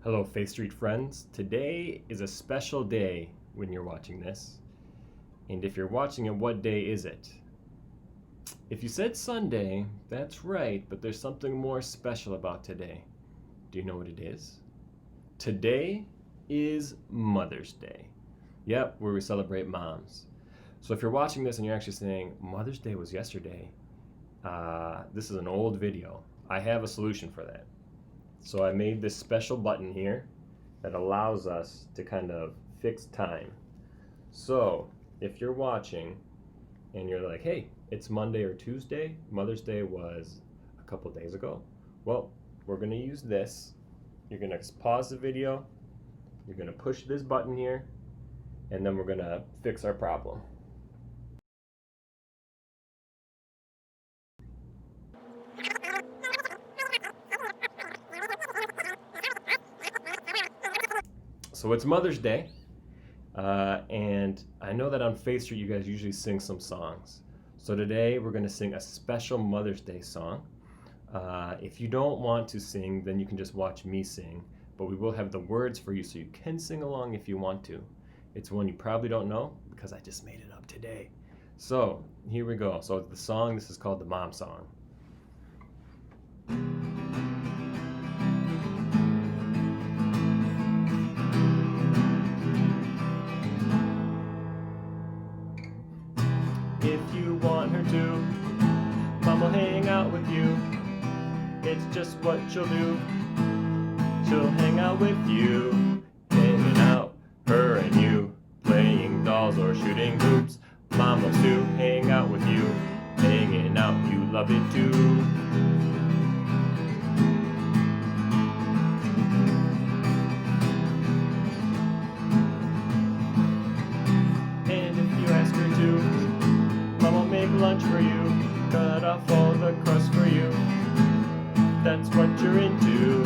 Hello, Faith Street friends. Today is a special day when you're watching this. And if you're watching it, what day is it? If you said Sunday, that's right, but there's something more special about today. Do you know what it is? Today is Mother's Day. Yep, where we celebrate moms. So if you're watching this and you're actually saying, Mother's Day was yesterday, this is an old video. I have a solution for that. So I made this special button here that allows us to kind of fix time. So if you're watching and you're like, hey, it's Monday or Tuesday, Mother's Day was a couple days ago, well, we're going to use this. You're going to pause the video, you're going to push this button here, and then we're going to fix our problem. So it's Mother's Day, and I know that on Faith Street you guys usually sing some songs. So today we're going to sing a special Mother's Day song. If you don't want to sing, then you can just watch me sing, but we will have the words for you so you can sing along if you want to. It's one you probably don't know because I just made it up today. So here we go. So the song, this is called the Mom Song. If you want her to, Mom will hang out with you. It's just what she'll do. She'll hang out with you, hanging out, her and you, playing dolls or shooting hoops. Mom loves to hang out with you, hanging out, you love it too. And if you ask her to, Mom will make lunch for you, cut off all the crust for you. That's what you're into.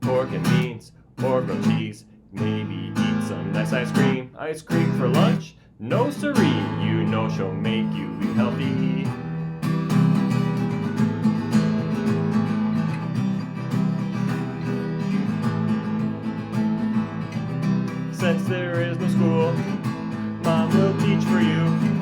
Pork and beans, or grilled cheese. Maybe eat some nice ice cream. Ice cream for lunch? No siree. You know she'll make you eat healthy. Since there is no school, Mom will teach for you.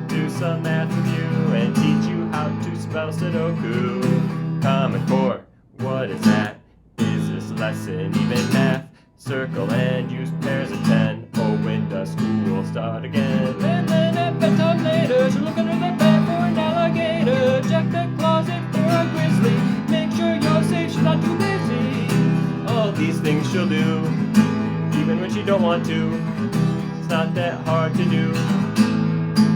Do some math with you and teach you how to spell Sudoku. Common Core, what is that? Is this lesson even math? Circle and use pairs of 10. Oh, when does school start again? And then at bedtime later, she'll look under the bed for an alligator. Check the closet for a grizzly. Make sure you're safe, she's not too busy. All these things she'll do, even when she don't want to. It's not that hard to do,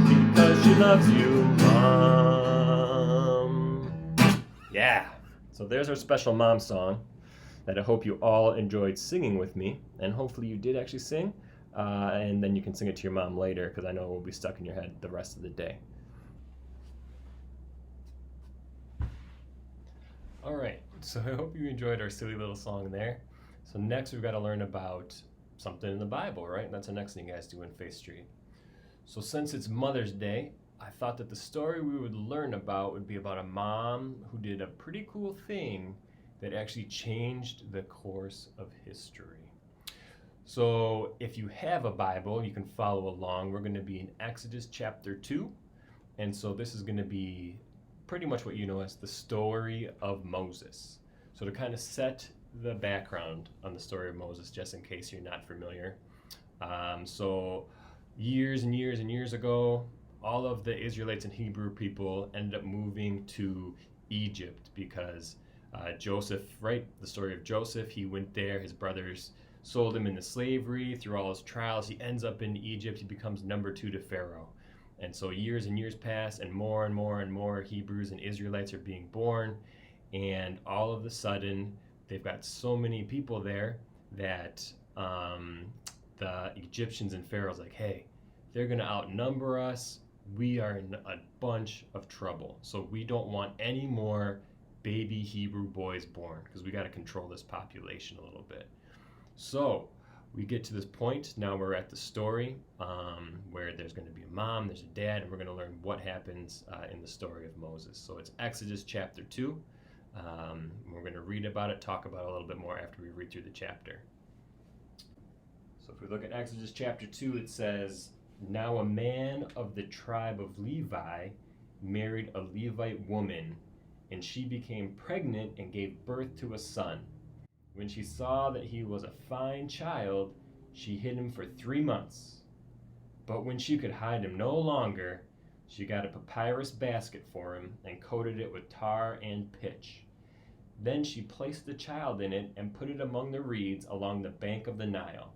because she loves you, Mom. Yeah, so there's our special mom song that I hope you all enjoyed singing with me, and hopefully you did actually sing, and then you can sing it to your mom later, because I know it will be stuck in your head the rest of the day. All right, so I hope you enjoyed our silly little song there. So next we've got to learn about something in the Bible, right? That's the next thing you guys do in Faith Street. So since it's Mother's Day, I thought that the story we would learn about would be about a mom who did a pretty cool thing that actually changed the course of history. So if you have a Bible, you can follow along. We're going to be in Exodus chapter 2. And so this is going to be pretty much what you know as the story of Moses. So to kind of set the background on the story of Moses, just in case you're not familiar. So years and years and years ago, all of the Israelites and Hebrew people ended up moving to Egypt because Joseph, right? The story of Joseph, he went there, his brothers sold him into slavery. Through all his trials, he ends up in Egypt. He becomes number 2 to Pharaoh. And so years and years pass, and more and more and more Hebrews and Israelites are being born. And all of a sudden, they've got so many people there that the Egyptians and Pharaoh's like, hey, they're going to outnumber us. We are in a bunch of trouble. So we don't want any more baby Hebrew boys born because we got to control this population a little bit. So we get to this point. Now we're at the story where there's going to be a mom, there's a dad, and we're going to learn what happens in the story of Moses. So it's Exodus chapter 2. We're going to read about it, talk about it a little bit more after we read through the chapter. So if we look at Exodus chapter 2, it says, "Now a man of the tribe of Levi married a Levite woman, and she became pregnant and gave birth to a son. When she saw that he was a fine child, she hid him for 3 months. But when she could hide him no longer, she got a papyrus basket for him and coated it with tar and pitch. Then she placed the child in it and put it among the reeds along the bank of the Nile.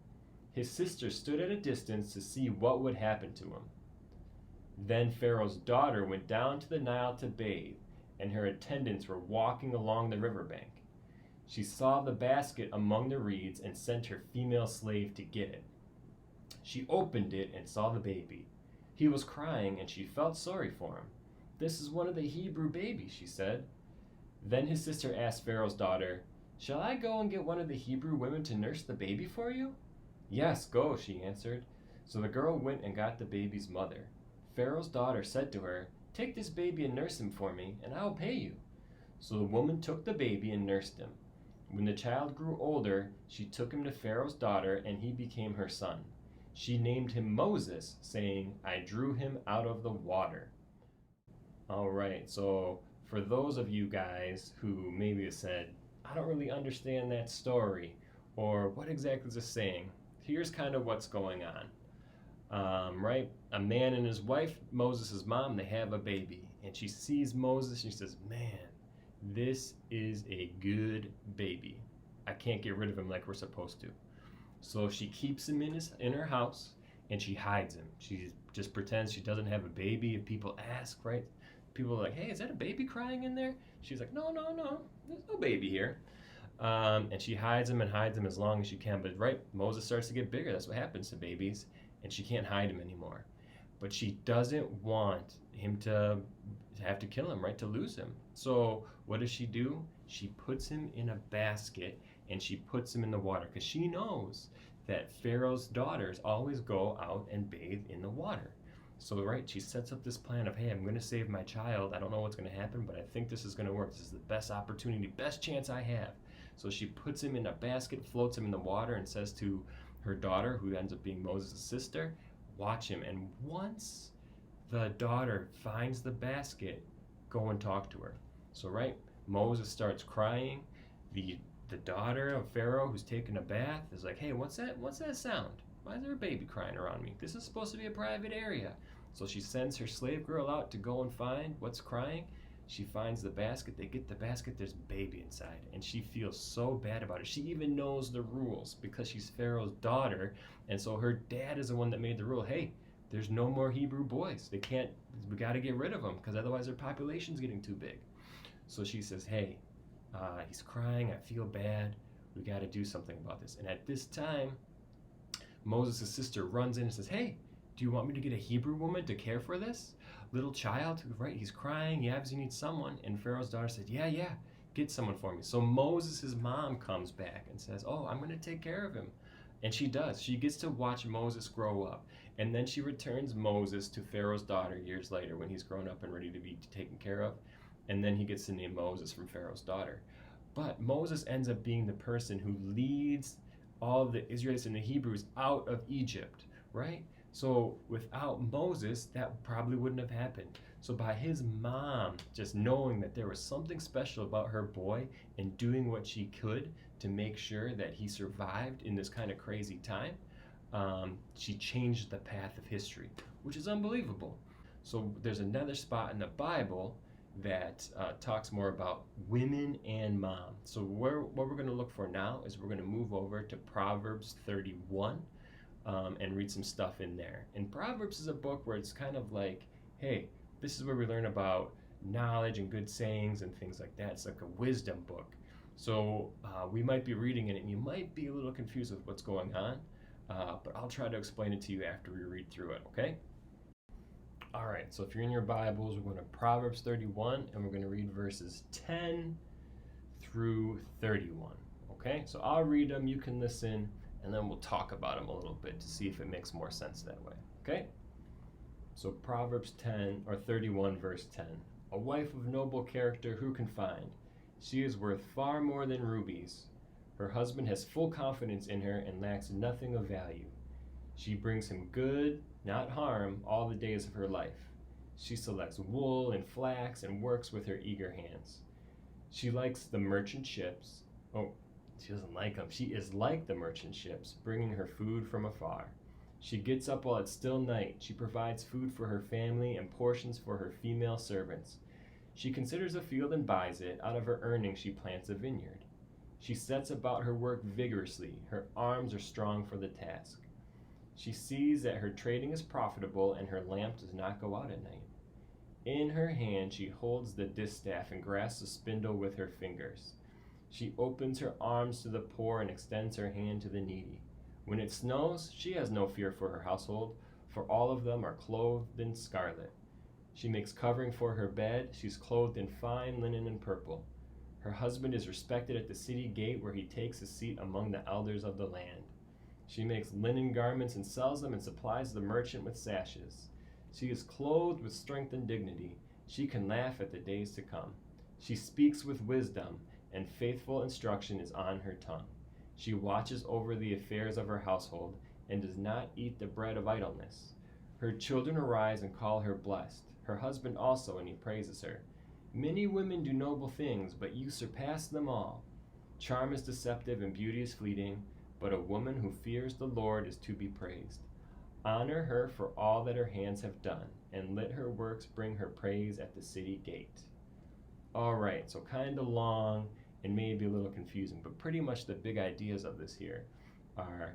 His sister stood at a distance to see what would happen to him. Then Pharaoh's daughter went down to the Nile to bathe, and her attendants were walking along the riverbank. She saw the basket among the reeds and sent her female slave to get it. She opened it and saw the baby. He was crying, and she felt sorry for him. 'This is one of the Hebrew babies,' she said. Then his sister asked Pharaoh's daughter, 'Shall I go and get one of the Hebrew women to nurse the baby for you?' 'Yes, go,' she answered. So the girl went and got the baby's mother. Pharaoh's daughter said to her, 'Take this baby and nurse him for me, and I will pay you.' So the woman took the baby and nursed him. When the child grew older, she took him to Pharaoh's daughter, and he became her son. She named him Moses, saying, 'I drew him out of the water.'" All right, so for those of you guys who maybe have said, "I don't really understand that story," or "What exactly is this saying?" Here's kind of what's going on. Right? A man and his wife, Moses' mom, they have a baby. And she sees Moses, and she says, "Man, this is a good baby. I can't get rid of him like we're supposed to." So she keeps him in her house, and she hides him. She just pretends she doesn't have a baby. If people ask, right? People are like, "Hey, is that a baby crying in there?" She's like, "No, no, no. There's no baby here." And she hides him as long as she can. But right, Moses starts to get bigger. That's what happens to babies. And she can't hide him anymore. But she doesn't want him to have to kill him, right? To lose him. So what does she do? She puts him in a basket, and she puts him in the water, because she knows that Pharaoh's daughters always go out and bathe in the water. So right, she sets up this plan of, "Hey, I'm going to save my child. I don't know what's going to happen, but I think this is going to work. This is the best opportunity, best chance I have." So she puts him in a basket, floats him in the water, and says to her daughter, who ends up being Moses' sister, "Watch him. And once the daughter finds the basket, go and talk to her." So right, Moses starts crying. The daughter of Pharaoh, who's taking a bath, is like, "Hey, what's that sound? Why is there a baby crying around me? This is supposed to be a private area." So she sends her slave girl out to go and find what's crying. She finds the basket. They get the basket. There's a baby inside. And she feels so bad about it. She even knows the rules because she's Pharaoh's daughter. And so her dad is the one that made the rule. "Hey, there's no more Hebrew boys. We got to get rid of them because otherwise their population's getting too big." So she says, "Hey, he's crying. I feel bad. We got to do something about this." And at this time, Moses' sister runs in and says, "Hey, do you want me to get a Hebrew woman to care for this little child? Right, he's crying. He obviously needs someone." And Pharaoh's daughter said, Yeah, get someone for me." So Moses' mom comes back and says, "Oh, I'm going to take care of him." And she does. She gets to watch Moses grow up. And then she returns Moses to Pharaoh's daughter years later when he's grown up and ready to be taken care of. And then he gets the name Moses from Pharaoh's daughter. But Moses ends up being the person who leads all of the Israelites and the Hebrews out of Egypt, right? So without Moses, that probably wouldn't have happened. So by his mom just knowing that there was something special about her boy and doing what she could to make sure that he survived in this kind of crazy time, she changed the path of history, which is unbelievable. So there's another spot in the Bible that talks more about women and mom. So what we're going to look for now is we're going to move over to Proverbs 31 and read some stuff in there. And Proverbs is a book where it's kind of like, hey, this is where we learn about knowledge and good sayings and things like that. It's like a wisdom book. So we might be reading it and you might be a little confused with what's going on, but I'll try to explain it to you after we read through it, okay? All right, so if you're in your Bibles, we're going to Proverbs 31, and we're going to read verses 10 through 31, okay? So I'll read them, you can listen, and then we'll talk about them a little bit to see if it makes more sense that way, okay? So Proverbs 31, verse 10. "A wife of noble character who can find? She is worth far more than rubies. Her husband has full confidence in her and lacks nothing of value. She brings him good, not harm, all the days of her life. She selects wool and flax and works with her eager hands. She likes the merchant ships. Oh, she doesn't like them. She is like the merchant ships, bringing her food from afar. She gets up while it's still night. She provides food for her family and portions for her female servants. She considers a field and buys it. Out of her earnings, she plants a vineyard. She sets about her work vigorously. Her arms are strong for the task. She sees that her trading is profitable and her lamp does not go out at night. In her hand, she holds the distaff and grasps the spindle with her fingers. She opens her arms to the poor and extends her hand to the needy. When it snows, she has no fear for her household, for all of them are clothed in scarlet. She makes covering for her bed. She's clothed in fine linen and purple. Her husband is respected at the city gate, where he takes a seat among the elders of the land. She makes linen garments and sells them and supplies the merchant with sashes. She is clothed with strength and dignity. She can laugh at the days to come. She speaks with wisdom, and faithful instruction is on her tongue. She watches over the affairs of her household and does not eat the bread of idleness. Her children arise and call her blessed. Her husband also, and he praises her. Many women do noble things, but you surpass them all. Charm is deceptive and beauty is fleeting, but a woman who fears the Lord is to be praised. Honor her for all that her hands have done, and let her works bring her praise at the city gate. All right, so kind of long and maybe a little confusing, but pretty much the big ideas of this here are,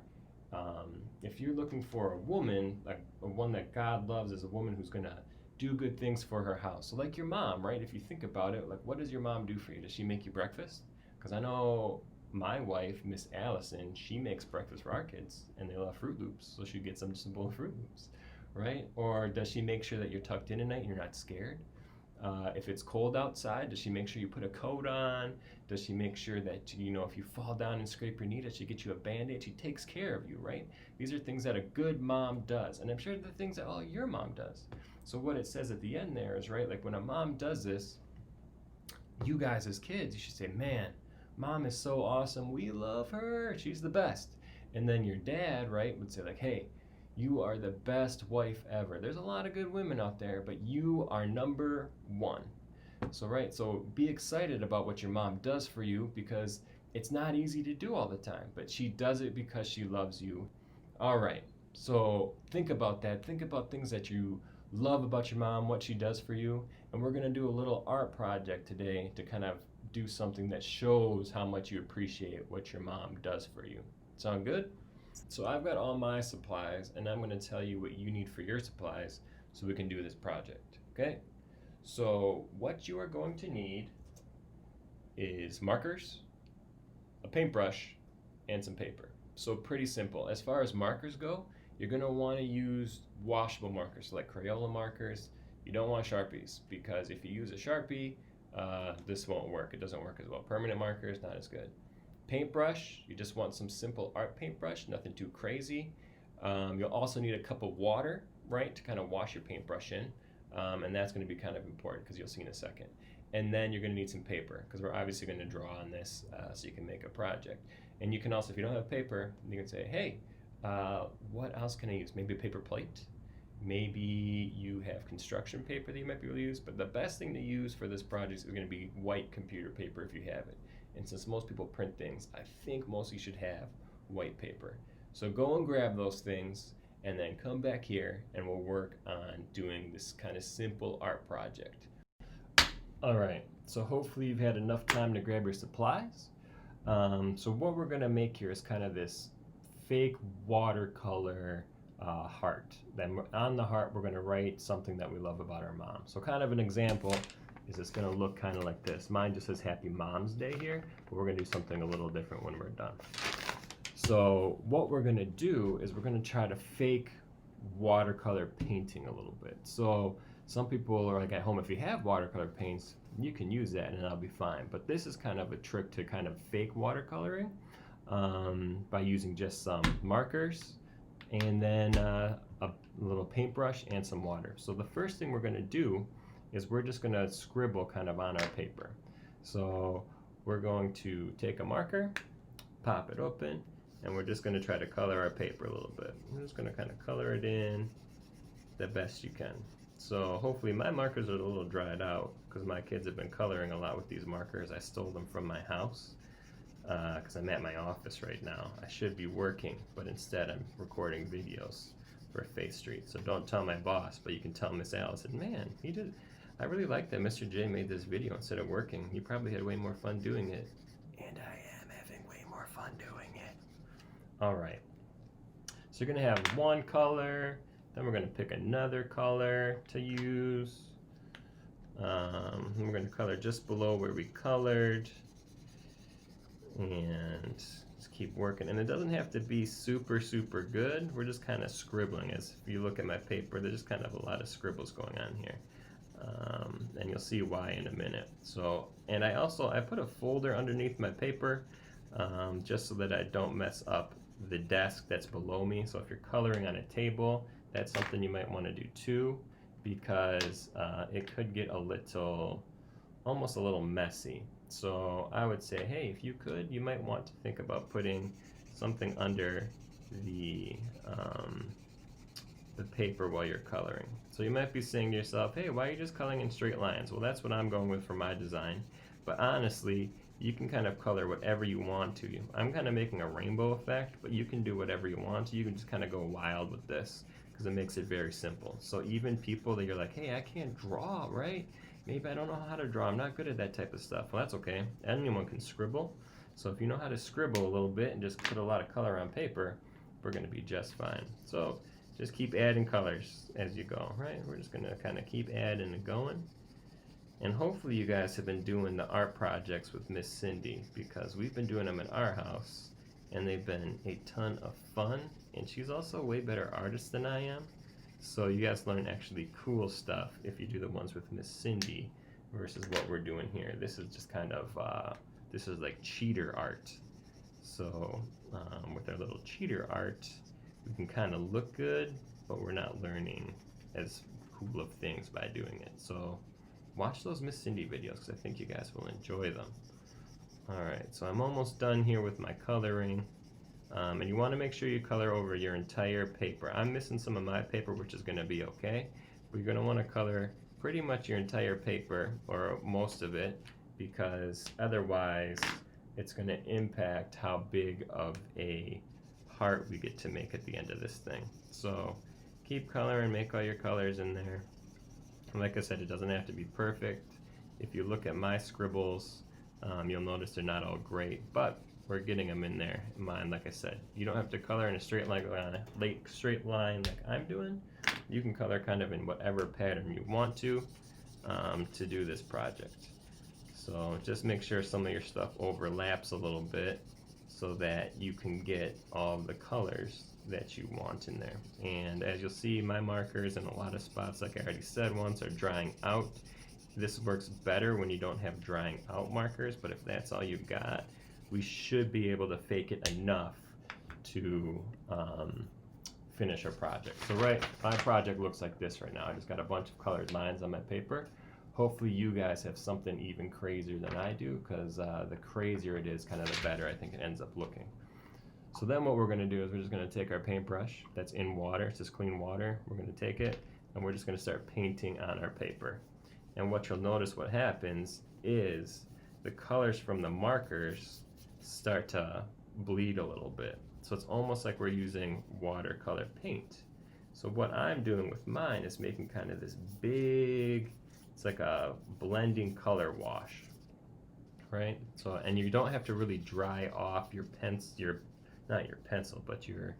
if you're looking for a woman, like one that God loves, is a woman who's going to do good things for her house. So like your mom, right? If you think about it, like what does your mom do for you? Does she make you breakfast? Because I know my wife, Miss Allison, she makes breakfast for our kids, and they love Fruit Loops, so she gets them just a bowl of Fruit Loops, right? Or does she make sure that you're tucked in at night and you're not scared? If it's cold outside, does she make sure you put a coat on? Does she make sure that, you know, if you fall down and scrape your knee, does she get you a Band-Aid? She takes care of you, right? These are things that a good mom does, and I'm sure the things that your mom does. So what it says at the end there is, right, like when a mom does this, you guys as kids, you should say, man, mom is so awesome. We love her. She's the best. And then your dad, right, would say like, hey, you are the best wife ever. There's a lot of good women out there, but you are number one. So, right, so be excited about what your mom does for you, because it's not easy to do all the time, but she does it because she loves you. All right, so think about that. Think about things that you love about your mom, what she does for you, and we're going to do a little art project today to kind of do something that shows how much you appreciate what your mom does for you. Sound good? So I've got all my supplies, and I'm going to tell you what you need for your supplies so we can do this project, okay? So what you are going to need is markers, a paintbrush, and some paper. So pretty simple. As far as markers go, you're going to want to use washable markers, so like Crayola markers. You don't want Sharpies, because if you use a Sharpie, this won't work. It doesn't work as well. Permanent markers, not as good. Paintbrush, you just want some simple art paintbrush, nothing too crazy. You'll also need a cup of water, right, to kind of wash your paintbrush in. And that's going to be kind of important, because you'll see in a second. And then you're going to need some paper, because we're obviously going to draw on this so you can make a project. And you can also, if you don't have paper, you can say, hey, what else can I use? Maybe a paper plate. Maybe you have construction paper that you might be able to use, but the best thing to use for this project is going to be white computer paper if you have it. And since most people print things, I think most of you should have white paper. So go and grab those things, and then come back here and we'll work on doing this kind of simple art project. All right, so hopefully you've had enough time to grab your supplies. So what we're gonna make here is kind of this fake watercolor heart. Then on the heart, we're gonna write something that we love about our mom. So kind of an example is it's gonna look kind of like this. Mine just says Happy Mom's Day here, but we're gonna do something a little different when we're done. So what we're gonna do is we're gonna try to fake watercolor painting a little bit. So some people are like at home, if you have watercolor paints, you can use that and that'll be fine. But this is kind of a trick to kind of fake watercoloring by using just some markers and then a little paintbrush and some water. So the first thing we're gonna do is we're just gonna scribble kind of on our paper. So we're going to take a marker, pop it open, and we're just going to try to color our paper a little bit. We're just going to kind of color it in the best you can. So hopefully my markers are a little dried out because my kids have been coloring a lot with these markers. I stole them from my house because I'm at my office right now. I should be working, but instead I'm recording videos for Faith Street. So don't tell my boss, but you can tell Miss Allison, man, I really like that Mr. J made this video instead of working. He probably had way more fun doing it. And I am having way more fun doing it. All right. So you're gonna have one color, then we're gonna pick another color to use. We're gonna color just below where we colored. And just keep working. And it doesn't have to be super, super good. We're just kind of scribbling. As if you look at my paper, there's just kind of a lot of scribbles going on here. And you'll see why in a minute. So, and I put a folder underneath my paper just so that I don't mess up the desk that's below me. So if you're coloring on a table, that's something you might want to do too, because it could get almost a little messy. So I would say, hey, if you could, you might want to think about putting something under the paper while you're coloring. So you might be saying to yourself, hey, why are you just coloring in straight lines? Well, that's what I'm going with for my design. But honestly, you can kind of color whatever you want to. I'm kind of making a rainbow effect, but you can do whatever you want to. You can just kind of go wild with this because it makes it very simple. So even people that you're like, hey, I can't draw, right? Maybe I don't know how to draw. I'm not good at that type of stuff. Well, that's okay. Anyone can scribble. So if you know how to scribble a little bit and just put a lot of color on paper, we're going to be just fine. So just keep adding colors as you go, right? We're just going to kind of keep adding and going. And hopefully you guys have been doing the art projects with Miss Cindy, because we've been doing them at our house and they've been a ton of fun. And she's also a way better artist than I am. So you guys learn actually cool stuff if you do the ones with Miss Cindy versus what we're doing here. This is just kind of, this is like cheater art. So with our little cheater art, we can kind of look good, but we're not learning as cool of things by doing it. So watch those Miss Cindy videos because I think you guys will enjoy them. Alright, so I'm almost done here with my coloring. And you want to make sure you color over your entire paper. I'm missing some of my paper, which is going to be okay. But you're going to want to color pretty much your entire paper, or most of it, because otherwise it's going to impact how big of a heart we get to make at the end of this thing. So keep coloring, make all your colors in there. And like I said, it doesn't have to be perfect. If you look at my scribbles, you'll notice they're not all great, but we're getting them in there. Mine, like I said, you don't have to color in a straight line like I'm doing. You can color kind of in whatever pattern you want to do this project. So just make sure some of your stuff overlaps a little bit so that you can get all the colors that you want in there. And as you'll see, my markers in a lot of spots, like I already said once, are drying out. This works better when you don't have drying out markers, but if that's all you've got, we should be able to fake it enough to finish our project. So my project looks like this right now. I just got a bunch of colored lines on my paper. Hopefully you guys have something even crazier than I do, because the crazier it is, kind of the better I think it ends up looking. So then what we're going to do is we're just going to take our paintbrush that's in water, it's just clean water. We're going to take it and we're just going to start painting on our paper. And what you'll notice what happens is the colors from the markers start to bleed a little bit. So it's almost like we're using watercolor paint. So what I'm doing with mine is making kind of this big, it's like a blending color wash, right? So, and you don't have to really dry off your not your pencil, but your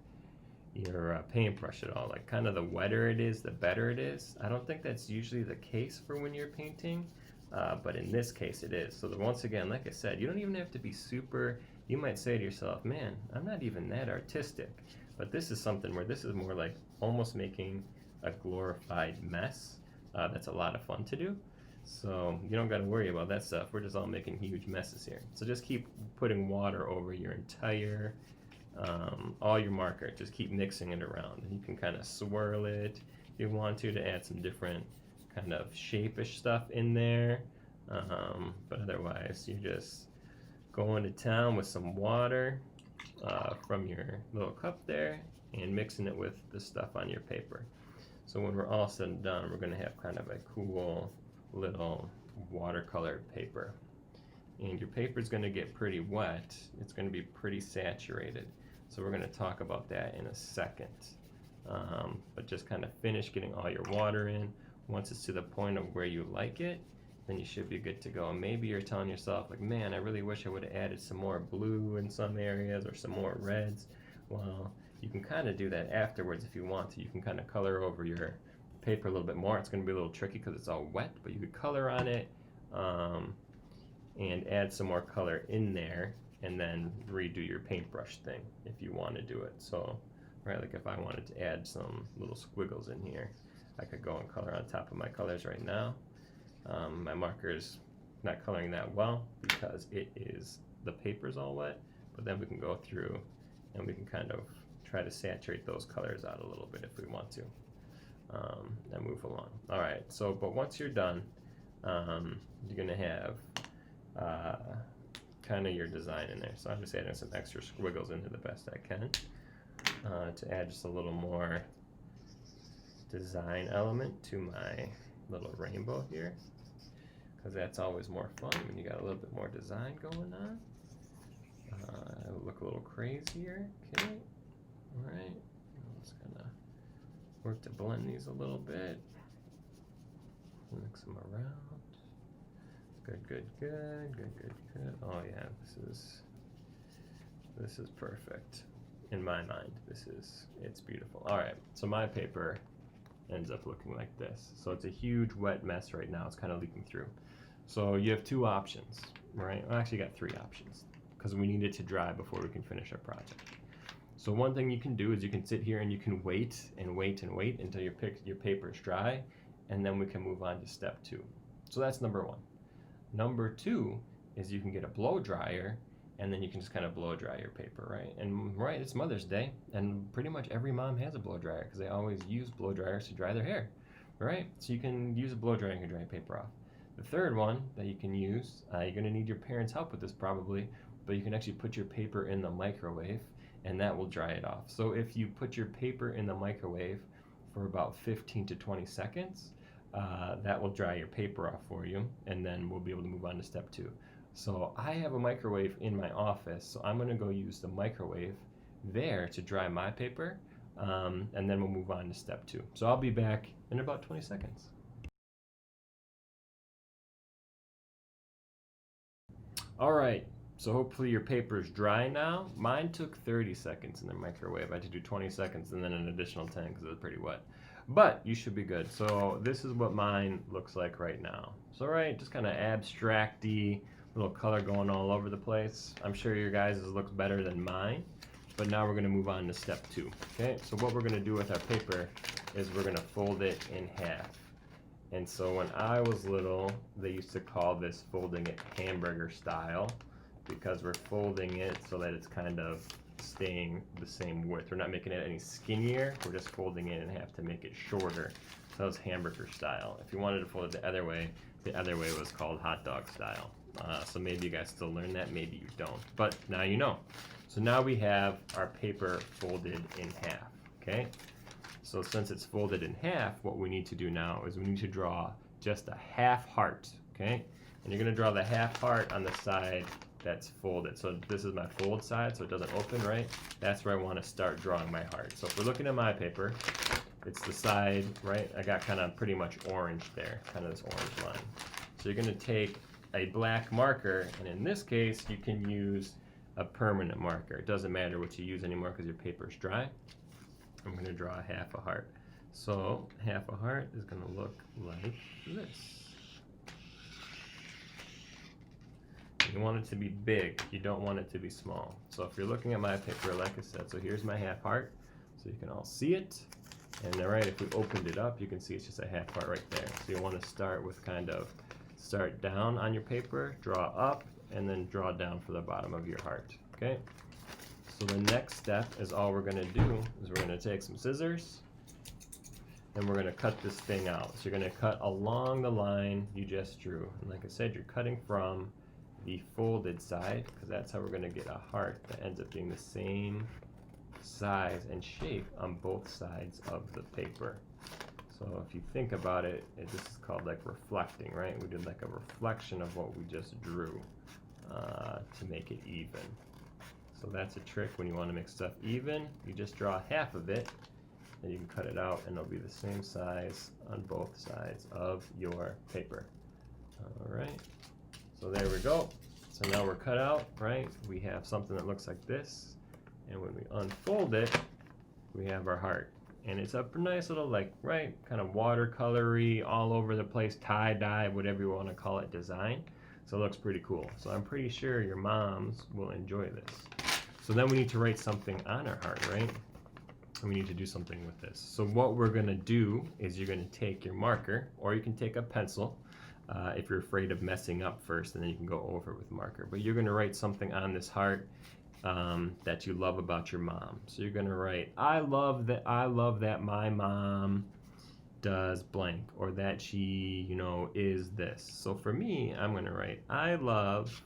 paintbrush at all. Like kind of the wetter it is, the better it is. I don't think that's usually the case for when you're painting. But in this case it is. So once again, like I said, you don't even have to be super, you might say to yourself, man, I'm not even that artistic. But this is something where this is more like almost making a glorified mess. That's a lot of fun to do. So you don't got to worry about that stuff. We're just all making huge messes here. So just keep putting water over your entire, all your marker. Just keep mixing it around. And you can kind of swirl it if you want to add some different kind of shape-ish stuff in there, but otherwise you're just going to town with some water from your little cup there and mixing it with the stuff on your paper. So when we're all said and done, we're going to have kind of a cool little watercolor paper. And your paper is going to get pretty wet. It's going to be pretty saturated. So we're going to talk about that in a second. But just kind of finish getting all your water in. Once it's to the point of where you like it, then you should be good to go. And maybe you're telling yourself, like, man, I really wish I would have added some more blue in some areas or some more reds. Well, you can kind of do that afterwards if you want to. You can kind of color over your paper a little bit more. It's going to be a little tricky because it's all wet, but you could color on it and add some more color in there and then redo your paintbrush thing if you want to do it. So, right, like if I wanted to add some little squiggles in here, I could go and color on top of my colors right now. My marker is not coloring that well because the paper's all wet, but then we can go through and we can kind of try to saturate those colors out a little bit if we want to, and move along. All right, so but once you're done, you're gonna have kind of your design in there. So I'm just adding some extra squiggles into the best I can to add just a little more design element to my little rainbow here, because that's always more fun when you got a little bit more design going on. It'll look a little crazier. Okay, all right, I'm just gonna work to blend these a little bit, mix them around. Good, good, good, good, good, good. Oh yeah, this is perfect in my mind. It's beautiful. All right, so my paper ends up looking like this. So it's a huge wet mess right now. It's kind of leaking through. So you have two options, right? Well, actually, you got three options because we need it to dry before we can finish our project. So one thing you can do is you can sit here and you can wait and wait and wait until your paper is dry, and then we can move on to step two. So that's number one. Number two is you can get a blow dryer, and then you can just kind of blow dry your paper, right? And right, it's Mother's Day, and pretty much every mom has a blow dryer because they always use blow dryers to dry their hair, right? So you can use a blow dryer and you can dry your paper off. The third one that you can use, you're gonna need your parents' help with this probably, but you can actually put your paper in the microwave and that will dry it off. So if you put your paper in the microwave for about 15 to 20 seconds, that will dry your paper off for you, and then we'll be able to move on to step two. So I have a microwave in my office, so I'm gonna go use the microwave there to dry my paper, and then we'll move on to step two. So I'll be back in about 20 seconds. All right, so hopefully your paper is dry now. Mine took 30 seconds in the microwave. I had to do 20 seconds and then an additional 10 because it was pretty wet. But you should be good. So this is what mine looks like right now. So right, just kind of abstract-y, little color going all over the place. I'm sure your guys' looks better than mine. But now we're gonna move on to step two, okay? So what we're gonna do with our paper is we're gonna fold it in half. And so when I was little, they used to call this folding it hamburger style because we're folding it so that it's kind of staying the same width. We're not making it any skinnier, we're just folding it in half to make it shorter. So it's hamburger style. If you wanted to fold it the other way was called hot dog style. So maybe you guys still learn that, maybe you don't. But now you know. So now we have our paper folded in half, okay? So since it's folded in half, what we need to do now is we need to draw just a half heart, okay? And you're gonna draw the half heart on the side that's folded. So this is my fold side, so it doesn't open, right? That's where I wanna start drawing my heart. So if we're looking at my paper, it's the side, right? I got kind of pretty much orange there, kind of this orange line. So you're gonna take a black marker, and in this case, you can use a permanent marker. It doesn't matter what you use anymore because your paper's dry. I'm going to draw half a heart. So half a heart is going to look like this. You want it to be big. You don't want it to be small. So if you're looking at my paper, like I said, so here's my half heart. So you can all see it. And then right, if we opened it up, you can see it's just a half heart right there. So you want to start with kind of start down on your paper, draw up, and then draw down for the bottom of your heart, okay? So the next step is all we're gonna do is we're gonna take some scissors and we're gonna cut this thing out. So you're gonna cut along the line you just drew. And like I said, you're cutting from the folded side, because that's how we're going to get a heart that ends up being the same size and shape on both sides of the paper. So if you think about it, this is called like reflecting, right? We did like a reflection of what we just drew to make it even. So that's a trick when you want to make stuff even. You just draw half of it, and you can cut it out, and it'll be the same size on both sides of your paper. All right, so there we go. So now we're cut out, right? We have something that looks like this, and when we unfold it, we have our heart. And it's a nice little, like, right, kind of watercolory, all over the place, tie-dye, whatever you want to call it, design. So it looks pretty cool. So I'm pretty sure your moms will enjoy this. So then we need to write something on our heart, right? And we need to do something with this. So what we're going to do is you're going to take your marker, or you can take a pencil if you're afraid of messing up first, and then you can go over it with marker. But you're going to write something on this heart that you love about your mom. So you're going to write, I love that my mom does blank, or that she, is this. So for me, I'm going to write, I love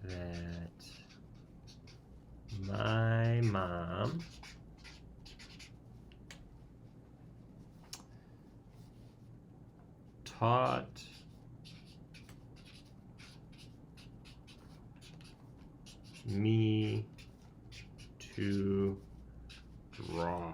that my mom taught me to draw.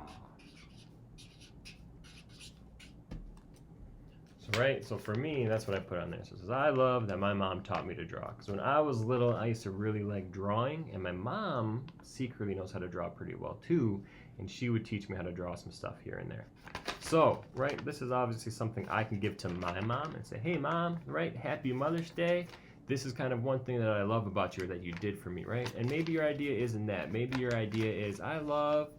So for me, that's what I put on there. So it says, I love that my mom taught me to draw. Because when I was little, I used to really like drawing, and my mom secretly knows how to draw pretty well too, and she would teach me how to draw some stuff here and there. So, this is obviously something I can give to my mom and say, hey mom, happy Mother's Day. This is kind of one thing that I love about you, that you did for me, right? And maybe your idea isn't that. Maybe your idea is, I love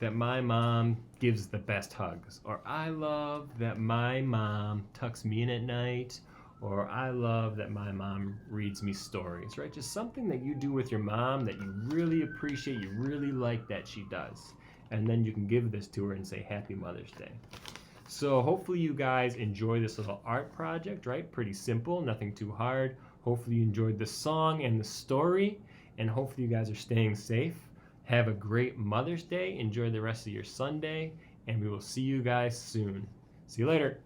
that my mom gives the best hugs, or I love that my mom tucks me in at night, or I love that my mom reads me stories, right? Just something that you do with your mom that you really appreciate, you really like that she does. And then you can give this to her and say, Happy Mother's Day. So hopefully you guys enjoy this little art project, right? Pretty simple, nothing too hard. Hopefully you enjoyed the song and the story, and hopefully you guys are staying safe. Have a great Mother's Day. Enjoy the rest of your Sunday, and we will see you guys soon. See you later.